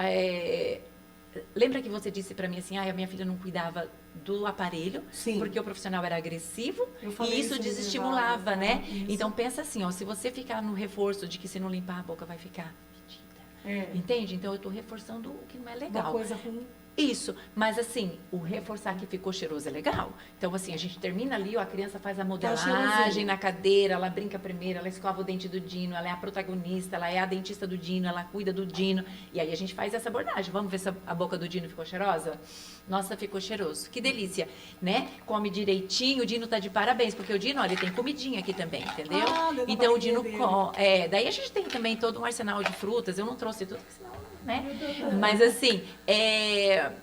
lembra que você disse pra mim assim, a minha filha não cuidava do aparelho, Sim. porque o profissional era agressivo Eu falei e isso isso no desestimulava, intervalo, né? isso. Então pensa assim, ó, se você ficar no reforço de que se não limpar a boca vai ficar fedida, É. entende? Então eu tô reforçando o que não é Uma legal. coisa ruim. Isso, mas assim, o reforçar que ficou cheiroso é legal. Então, assim, a gente termina ali, ó, a criança faz a modelagem cheirosinho. na cadeira, ela brinca primeiro, ela escova o dente do Dino, ela é a protagonista, ela é a dentista do Dino, ela cuida do Dino. E aí a gente faz essa abordagem. Vamos ver se a boca do Dino ficou cheirosa? Nossa, ficou cheiroso. Que delícia, né? Come direitinho, o Dino tá de parabéns, porque o Dino, olha, ele tem comidinha aqui também, entendeu? Ah, dentro da Então, o barriguinha Dino dele. daí a gente tem também todo um arsenal de frutas. Eu não trouxe tudo, porque senão, né? Mas assim,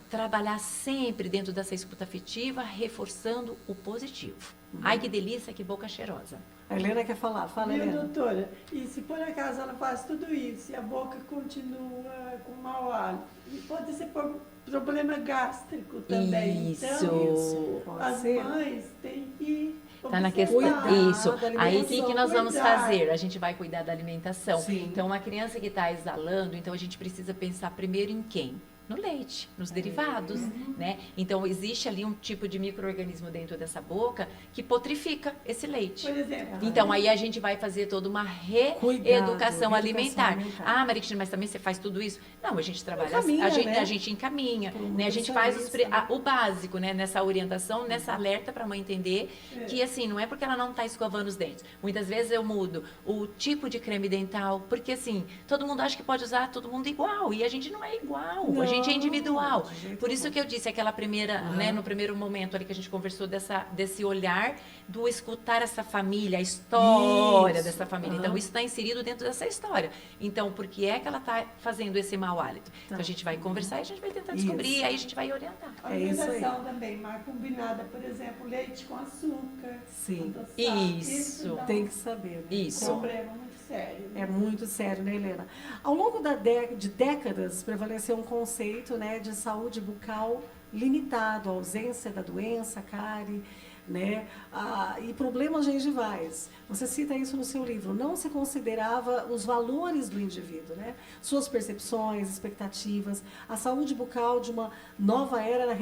trabalhar sempre dentro dessa escuta afetiva, reforçando o positivo. Ai, que delícia, que boca cheirosa. A Helena quer falar. Fala, Viu, Helena. doutora? E se por acaso ela faz tudo isso e a boca continua com mau hálito, e pode ser por problema gástrico também. Isso. Então, Pode as ser. mães têm que Tá na observar. questão. Cuidar Isso. da Aí o que, que nós vamos Cuidar. fazer? A gente vai cuidar da alimentação. Sim. Então, uma criança que está exalando, então a gente precisa pensar primeiro em quem? No leite, nos derivados, né? Então, existe ali um tipo de micro-organismo dentro dessa boca que potrifica esse leite. Por exemplo, Então, aí a gente vai fazer toda uma Cuidado, reeducação alimentar. alimentar. Ah, Maria Cristina, mas também você faz tudo isso? Não, a gente trabalha, Encaminha, né? a gente encaminha, Para um né? A gente faz nutricionista, o básico, né? Nessa orientação, nessa alerta para a mãe entender É. que, assim, não é porque ela não está escovando os dentes. Muitas vezes eu mudo o tipo de creme dental, porque, assim, todo mundo acha que pode usar todo mundo igual, e a gente não é igual, a gente é Não, individual. de jeito Por isso nenhum. que eu disse aquela primeira, Ah. né, no primeiro momento ali que a gente conversou desse olhar do escutar essa família, a história Isso. dessa família. Aham. Então, isso está inserido dentro dessa história. Então, por que é que ela está fazendo esse mau hálito? Então, a gente vai conversar e a gente vai tentar descobrir, Isso. e aí a gente vai orientar. a É isso aí. alimentação também, mais combinada, por exemplo, leite com açúcar. Sim. adoçado. Isso. dá Tem que saber, né? Isso. um problema muito sério. É muito sério, né, Helena? Ao longo de décadas, prevaleceu um conceito, né, de saúde bucal limitado, a ausência da doença, cárie, né, e problemas gengivais. Você cita isso no seu livro. Não se considerava os valores do indivíduo, né? Suas percepções, expectativas. A saúde bucal de uma nova era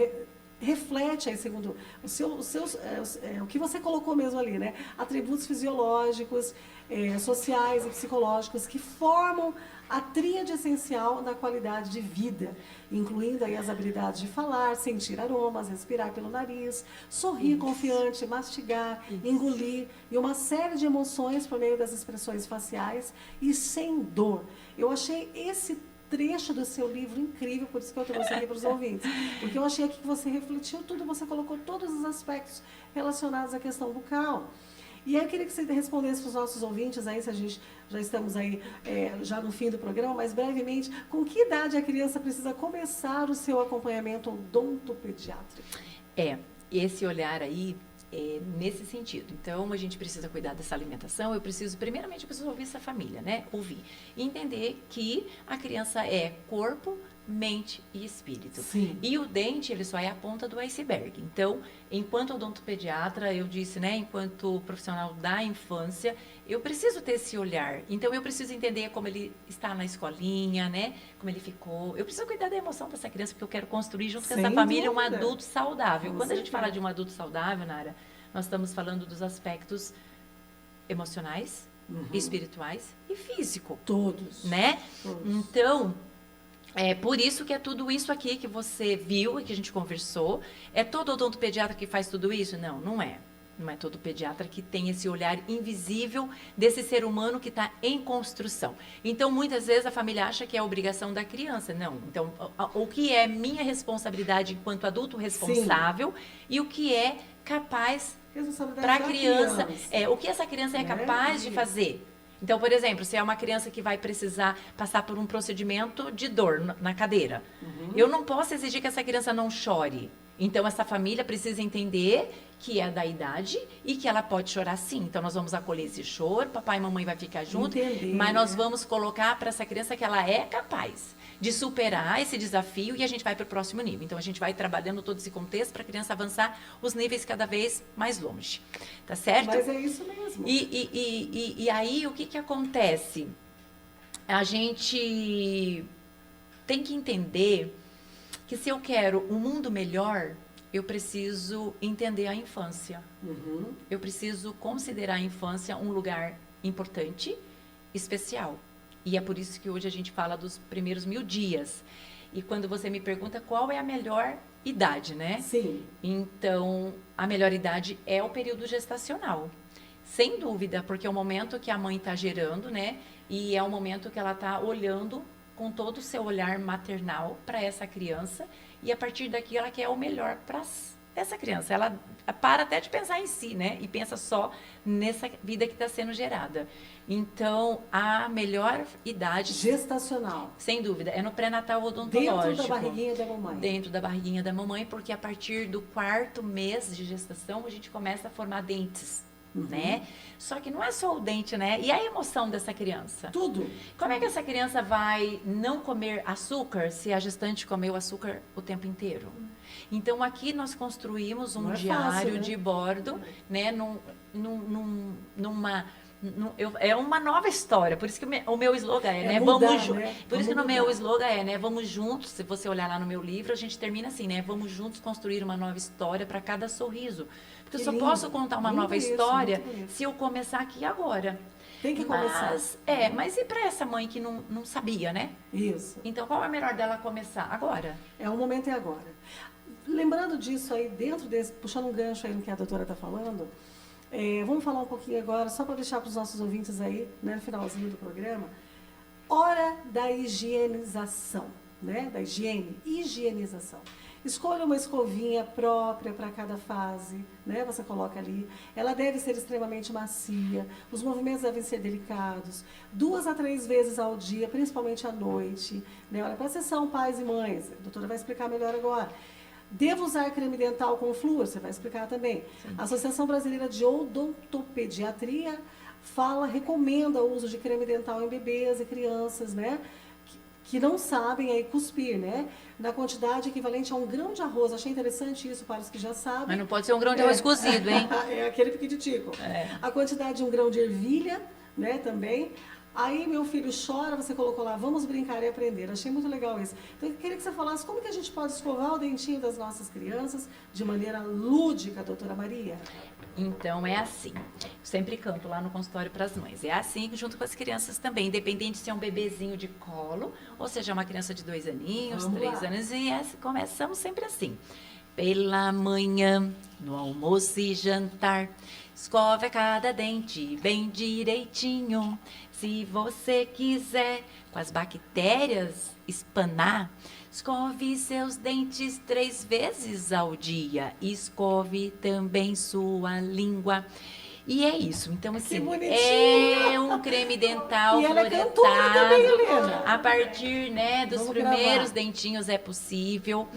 reflete aí, segundo o que você colocou mesmo ali, né? Atributos fisiológicos, sociais e psicológicos que formam a tríade essencial da qualidade de vida, incluindo aí as habilidades de falar, sentir aromas, respirar pelo nariz, sorrir confiante, mastigar, engolir e uma série de emoções por meio das expressões faciais e sem dor. Eu achei esse trecho do seu livro incrível, por isso que eu trouxe aqui para os ouvintes. Porque eu achei aqui que você refletiu tudo, você colocou todos os aspectos relacionados à questão bucal. E aí eu queria que você respondesse para os nossos ouvintes, aí, se a gente já estamos aí já no fim do programa, mas brevemente, com que idade a criança precisa começar o seu acompanhamento odontopediátrico? Esse olhar aí nesse sentido. Então, a gente precisa cuidar dessa alimentação. Primeiramente, eu preciso ouvir essa família, né? Ouvir. E entender que a criança é corpo, mente e espírito. Sim. E o dente, ele só é a ponta do iceberg. Então, enquanto odontopediatra, eu disse, né? Enquanto profissional da infância, eu preciso ter esse olhar. Então, eu preciso entender como ele está na escolinha, né? Como ele ficou. Eu preciso cuidar da emoção dessa criança, porque eu quero construir junto com Sem essa família um dúvida. adulto saudável. Com Quando a gente certeza. fala de um adulto saudável, Nara, nós estamos falando dos aspectos emocionais, espirituais e físico, Todos. né? Todos. Então, é por isso que é tudo isso aqui que você viu e que a gente conversou. É todo odontopediatra que faz tudo isso? Não, não é. Não é todo pediatra que tem esse olhar invisível desse ser humano que está em construção. Então, muitas vezes a família acha que é a obrigação da criança. Não. Então, o que é minha responsabilidade enquanto adulto responsável e o que é capaz Responsabilidade para a da criança, o que essa criança é Né? capaz de Isso. fazer. Então, por exemplo, se é uma criança que vai precisar passar por um procedimento de dor na cadeira, eu não posso exigir que essa criança não chore. Então, essa família precisa entender que é da idade e que ela pode chorar sim. Então, nós vamos acolher esse choro, papai e mamãe vai ficar junto, Entender, mas nós né? vamos colocar para essa criança que ela é capaz de superar esse desafio e a gente vai para o próximo nível. Então, a gente vai trabalhando todo esse contexto para a criança avançar os níveis cada vez mais longe. Tá certo? Mas é isso mesmo. E aí, o que que acontece? A gente tem que entender que se eu quero um mundo melhor, eu preciso entender a infância. Uhum. Eu preciso considerar a infância um lugar importante, especial. E é por isso que hoje a gente fala dos primeiros 1000 dias. E quando você me pergunta qual é a melhor idade, né? Sim. Então, a melhor idade é o período gestacional. Sem dúvida, porque é o momento que a mãe está gerando, né? E é o momento que ela está olhando com todo o seu olhar maternal para essa criança. E a partir daqui ela quer o melhor para essa criança. Ela para até de pensar em si, né? E pensa só nessa vida que está sendo gerada. Então, a melhor idade... Gestacional. Sem dúvida, é no pré-natal Dentro odontológico. da barriguinha da mamãe. Dentro da barriguinha da mamãe, porque a partir do 4º mês de gestação, a gente começa a formar dentes, né? Só que não é só o dente, né? E a emoção dessa criança? Tudo. Como é que essa criança vai não comer açúcar se a gestante comeu açúcar o tempo inteiro? Então, aqui nós construímos um Não é diário fácil, né? de bordo, né? É uma nova história, por isso que o meu slogan é, né? mudar, Vamos né? Por isso que Vamos no meu mudar. slogan é, né? Vamos juntos, se você olhar lá no meu livro, a gente termina assim, né? Vamos juntos construir uma nova história para cada sorriso. Porque Que eu só lindo. posso contar uma Lindo nova isso, história muito bonito. se eu começar aqui agora. Tem que começar. Mas e para essa mãe que não sabia, né? Isso. Então, qual é melhor dela começar? Agora. É o momento é agora. Lembrando disso aí, dentro desse, puxando um gancho aí no que a doutora está falando, vamos falar um pouquinho agora, só para deixar para os nossos ouvintes aí, né, no finalzinho do programa, hora da higienização, né, da higienização. Escolha uma escovinha própria para cada fase, né? Você coloca ali. Ela deve ser extremamente macia, os movimentos devem ser delicados, 2 a 3 vezes ao dia, principalmente à noite. Né? Olha, presta atenção, pais e mães, a doutora vai explicar melhor agora. Devo usar creme dental com flúor? Você vai explicar também. Sim. A Associação Brasileira de Odontopediatria recomenda o uso de creme dental em bebês e crianças, né? Que não sabem aí cuspir, né? Na quantidade equivalente a 1 grão de arroz. Achei interessante isso para os que já sabem. Mas não pode ser 1 grão de arroz cozido, hein? É aquele piquititico. A quantidade de 1 grão de ervilha, né, também. Aí meu filho chora, você colocou lá, vamos brincar e aprender. Achei muito legal isso. Então eu queria que você falasse como que a gente pode escovar o dentinho das nossas crianças de maneira lúdica, doutora Maria. Então, é assim. Eu sempre canto lá no consultório para as mães. É assim junto com as crianças também, independente se é um bebezinho de colo, ou seja, uma criança de 2 aninhos, 3 anos, e começamos sempre assim. Pela manhã, no almoço e jantar, escove a cada dente bem direitinho. Se você quiser com as bactérias espanar, escove seus dentes 3 vezes ao dia. Escove também sua língua. E é isso. Então, assim, é um creme dental e ela é cantora também, Helena. A partir, né, dos Vamos primeiros gravar. dentinhos é possível.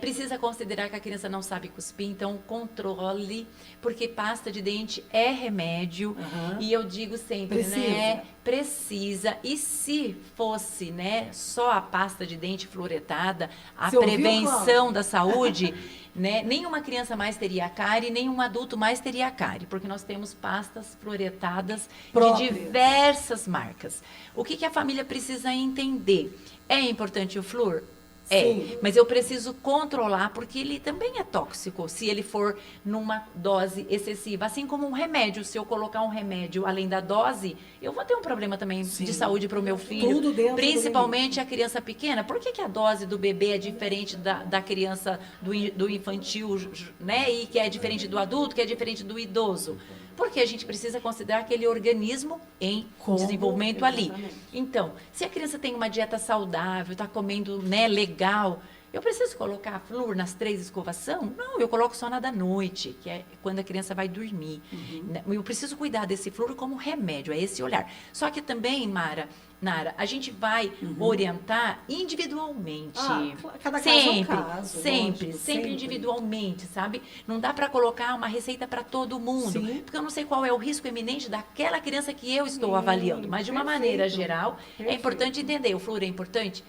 Precisa considerar que a criança não sabe cuspir, então controle, porque pasta de dente é remédio. E eu digo sempre, né? Precisa. E se fosse, né, só a pasta de dente fluoretada, a Você ouviu, prevenção Cláudia? da saúde, né? Nenhuma criança mais teria a cárie, nenhum adulto mais teria a cárie, porque nós temos pastas fluoretadas Próprias. de diversas marcas. O que a família precisa entender? É importante o flúor? Sim. Mas eu preciso controlar, porque ele também é tóxico, se ele for numa dose excessiva. Assim como um remédio, se eu colocar um remédio além da dose, eu vou ter um problema também de saúde para o meu filho. Tudo dentro do principalmente a criança pequena. Por que a dose do bebê é diferente da criança do infantil, né? E que é diferente do adulto, que é diferente do idoso? Porque a gente precisa considerar aquele organismo em desenvolvimento ali. Então, se a criança tem uma dieta saudável, está comendo, né, legal, eu preciso colocar flúor nas 3 escovação? Não, eu coloco só na da noite, que é quando a criança vai dormir. Eu preciso cuidar desse flúor como remédio, é esse olhar. Só que também, Nara, a gente vai orientar individualmente. Cada caso é um caso. Sempre Lógico, sempre. individualmente, sabe? Não dá para colocar uma receita para todo mundo, Sim. porque eu não sei qual é o risco iminente daquela criança que eu estou avaliando. Mas de uma maneira geral, é importante entender. O flúor é importante?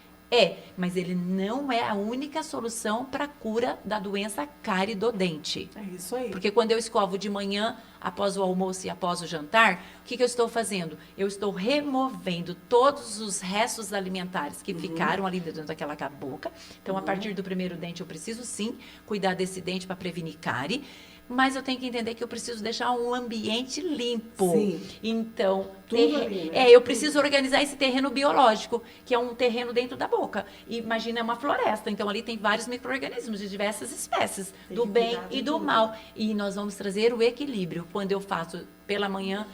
Mas ele não é a única solução para a cura da doença cárie do dente. É isso aí. Porque quando eu escovo de manhã, após o almoço e após o jantar, o que eu estou fazendo? Eu estou removendo todos os restos alimentares que ficaram ali dentro daquela boca. Então, a partir do primeiro dente, eu preciso sim cuidar desse dente para prevenir cárie. Mas eu tenho que entender que eu preciso deixar um ambiente limpo. Sim. Então, Tudo ali, né? eu preciso organizar esse terreno biológico, que é um terreno dentro da boca. Imagina, é uma floresta. Então, ali tem vários micro-organismos de diversas espécies, Tem do que bem cuidar de e do tudo. mal. E nós vamos trazer o equilíbrio. Quando eu faço pela manhã,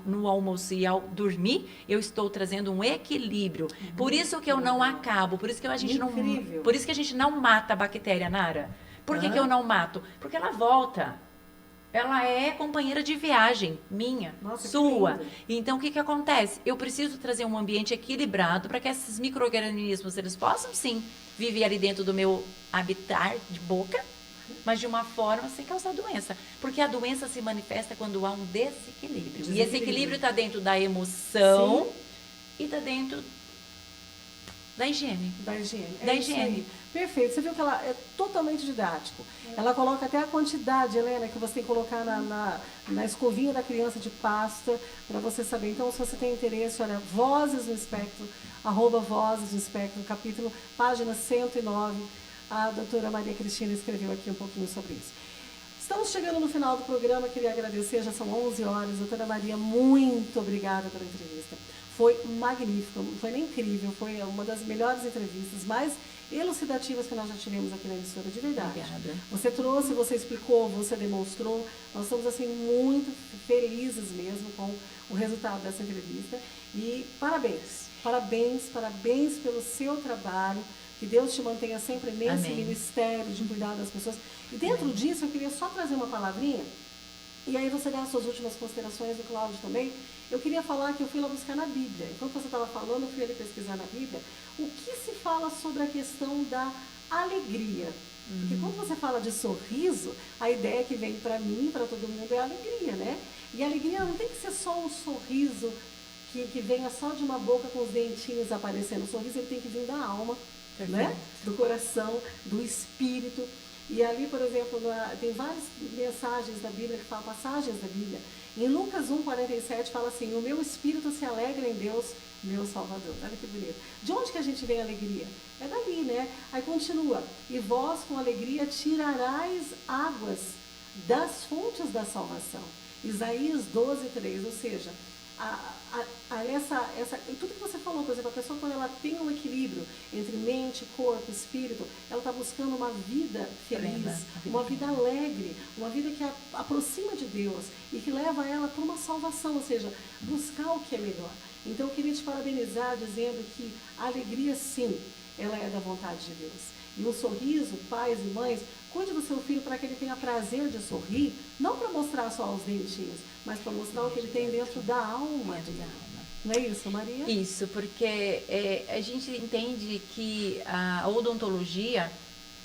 no almoço e ao dormir, eu estou trazendo um equilíbrio. Por isso que eu não acabo, por isso que a gente Incrível. não, por isso que a gente não mata a bactéria, Nara. Por que eu não mato? Porque ela volta. Ela é companheira de viagem, minha, Nossa, que sua. lindo. Então, o que acontece? Eu preciso trazer um ambiente equilibrado para que esses micro-organismos, eles possam, sim, viver ali dentro do meu habitat de boca, mas de uma forma sem causar doença. Porque a doença se manifesta quando há um desequilíbrio. E esse equilíbrio está dentro da emoção e está dentro da higiene. Da higiene. Da isso higiene. aí. Perfeito. Você viu que ela é totalmente didático. Ela coloca até a quantidade, Helena, que você tem que colocar na escovinha da criança de pasta, para você saber. Então, se você tem interesse, olha, Vozes no Espectro, @Vozes no Espectro, capítulo, página 109. A doutora Maria Cristina escreveu aqui um pouquinho sobre isso. Estamos chegando no final do programa, queria agradecer, já são 11 horas. Doutora Maria, muito obrigada pela entrevista. Foi magnífico, foi incrível, foi uma das melhores entrevistas, mais elucidativas que nós já tivemos aqui na emissora, de verdade. Obrigada. Você trouxe, você explicou, você demonstrou. Nós estamos assim muito felizes mesmo com o resultado dessa entrevista. E parabéns, parabéns, parabéns pelo seu trabalho. Que Deus te mantenha sempre nesse Amém. ministério de cuidar das pessoas. E dentro disso, eu queria só trazer uma palavrinha. E aí você dá as suas últimas considerações, do Cláudio também. Eu queria falar que eu fui lá buscar na Bíblia. Enquanto você estava falando, eu fui ali pesquisar na Bíblia. O que se fala sobre a questão da alegria? Porque quando você fala de sorriso, a ideia que vem para mim, para todo mundo, é a alegria, né? E a alegria não tem que ser só um sorriso que venha só de uma boca com os dentinhos aparecendo. O sorriso ele tem que vir da alma, né? Do coração, do espírito. E ali, por exemplo, tem várias mensagens da Bíblia que falam, passagens da Bíblia. Em Lucas 1,47 fala assim: o meu espírito se alegra em Deus, meu Salvador. Olha que bonito. De onde que a gente vê a alegria? É dali, né? Aí continua: e vós com alegria tirarais águas das fontes da salvação. Isaías 12:3, ou seja, tudo que você falou, por exemplo, a pessoa quando ela tem um equilíbrio entre mente, corpo, espírito, ela está buscando uma vida feliz, uma vida alegre, uma vida que a aproxima de Deus e que leva ela para uma salvação, ou seja, buscar o que é melhor. Então eu queria te parabenizar dizendo que a alegria sim, ela é da vontade de Deus. E um sorriso, pais e mães, cuide do seu filho para que ele tenha prazer de sorrir, não para mostrar só os dentinhos, mas para mostrar o que ele tem dentro da alma dele. Não é isso, Maria? Isso, porque a gente entende que a odontologia,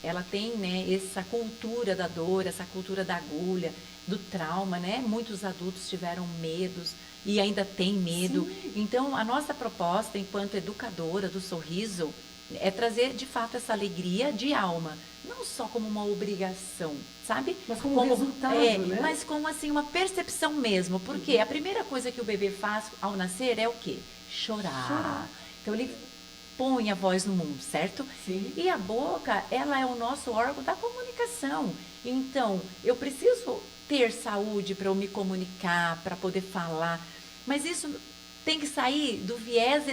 ela tem, né, essa cultura da dor, essa cultura da agulha, do trauma, né? Muitos adultos tiveram medos e ainda têm medo. Sim. Então, a nossa proposta, enquanto educadora do sorriso, é trazer, de fato, essa alegria de alma. Não só como uma obrigação, sabe? Mas como resultado, né? Mas como, assim, uma percepção mesmo. Porque a primeira coisa que o bebê faz ao nascer é o quê? Chorar. Então, ele põe a voz no mundo, certo? Sim. E a boca, ela é o nosso órgão da comunicação. Então, eu preciso ter saúde para eu me comunicar, para poder falar. Mas isso tem que sair do viés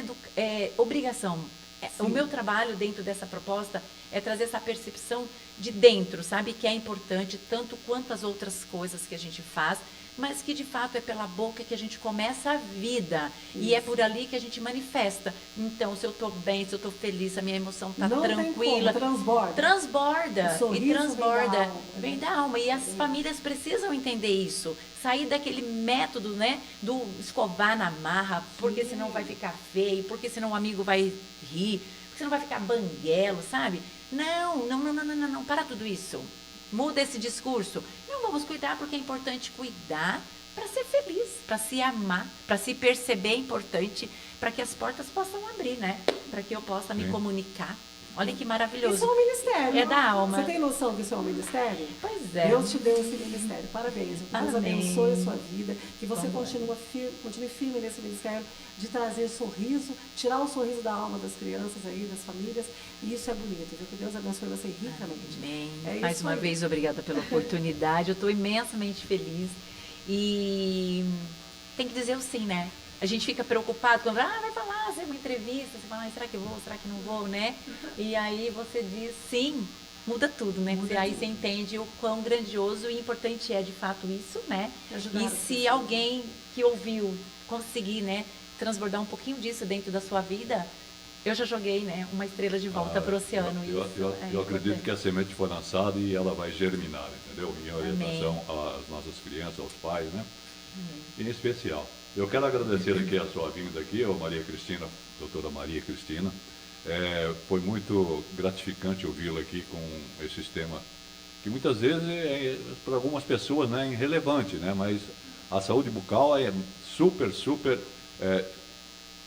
obrigação. O meu trabalho dentro dessa proposta é trazer essa percepção de dentro, sabe? Que é importante tanto quanto as outras coisas que a gente faz, mas que de fato é pela boca que a gente começa a vida. Isso. E é por ali que a gente manifesta. Então, se eu estou bem, se eu estou feliz, se a minha emoção está tranquila. Tem como, transborda. E transborda. Vem da alma. E as famílias precisam entender isso. Sair daquele método, né? Do escovar na marra, porque senão vai ficar feio, porque senão o amigo vai rir, porque senão vai ficar banguelo, sabe? Não, para tudo isso. Muda esse discurso. Não, vamos cuidar porque é importante cuidar para ser feliz, para se amar, para se perceber é importante, para que as portas possam abrir, né? Para que eu possa me comunicar. Olha que Isso maravilhoso. é um ministério. É da alma. Você tem noção que isso é um ministério? Pois é. Deus te deu esse ministério. Parabéns. Que Deus Amém. abençoe a sua vida. Que você Vamos continue firme nesse ministério de trazer sorriso, tirar o sorriso da alma das crianças aí, das famílias. E isso é bonito, viu? Que Deus abençoe você ricamente. Amém. É Mais isso uma aí. vez, obrigada pela oportunidade. Eu estou imensamente feliz. E tem que dizer o sim, né? A gente fica preocupado quando vai falar, fazer uma entrevista, você fala, será que eu vou, será que não vou, né? E aí você diz sim, muda tudo, né? Aí você entende o quão grandioso e importante é de fato isso, né? Ajudar E as se pessoas. alguém que ouviu conseguir, né, transbordar um pouquinho disso dentro da sua vida, eu já joguei, né, uma estrela de volta para o oceano. Eu acredito que a semente foi lançada e ela vai germinar, entendeu? Em orientação Amém. às nossas crianças, aos pais, né? Em especial. Eu quero agradecer aqui a sua vinda aqui, a Maria Cristina, doutora Maria Cristina. Foi muito gratificante ouvi-la aqui com esse tema, que muitas vezes para algumas pessoas, né, irrelevante, né? Mas a saúde bucal é super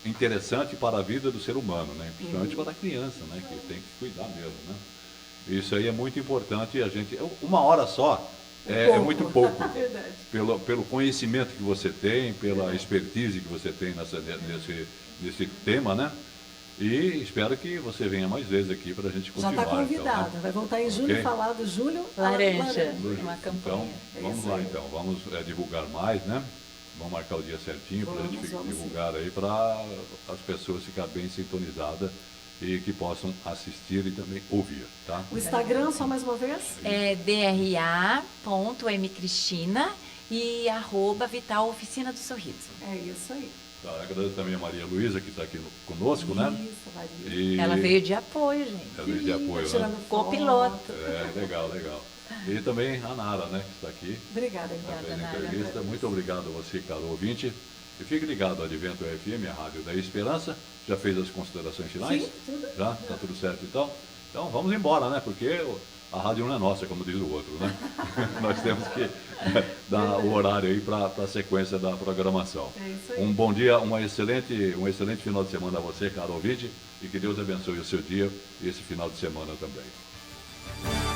interessante para a vida do ser humano, né? Principalmente para a criança, né? Que tem que se cuidar mesmo, né? Isso aí é muito importante. A gente, uma hora só é muito pouco. Verdade. Pelo conhecimento que você tem, pela expertise que você tem nesse tema, né? E espero que você venha mais vezes aqui para a gente Já continuar. está convidada. Então, né? Vai voltar em julho Ok? falar do Julho Laranja. Luiz, Uma campanha. Então, É vamos isso lá aí. então. Vamos divulgar mais, né? Vamos marcar o dia certinho para a gente Vamos divulgar aí para as pessoas ficarem bem sintonizadas e que possam assistir e também ouvir, tá? O Instagram, só mais uma vez? É dra.mcristina e @Vital Oficina do Sorriso. É isso aí. Tá, agradeço também a Maria Luísa, que está aqui conosco, né? Isso, Maria. E Ela veio de apoio, gente. ela veio de apoio, né? Tirando Copiloto. foto. Legal. E também a Nara, né, que está aqui. Obrigada, Na Nara. entrevista. Muito obrigado a você, caro ouvinte. E fique ligado ao Advento FM, a Rádio da Esperança. Já fez as considerações finais? Sim, tudo. Já? Tá tudo certo então? Então vamos embora, né? Porque a rádio não é nossa, como diz o outro, né? Nós temos que dar o horário aí para a sequência da programação. É isso aí. Um bom dia, um excelente final de semana a você, caro ouvinte, e que Deus abençoe o seu dia e esse final de semana também.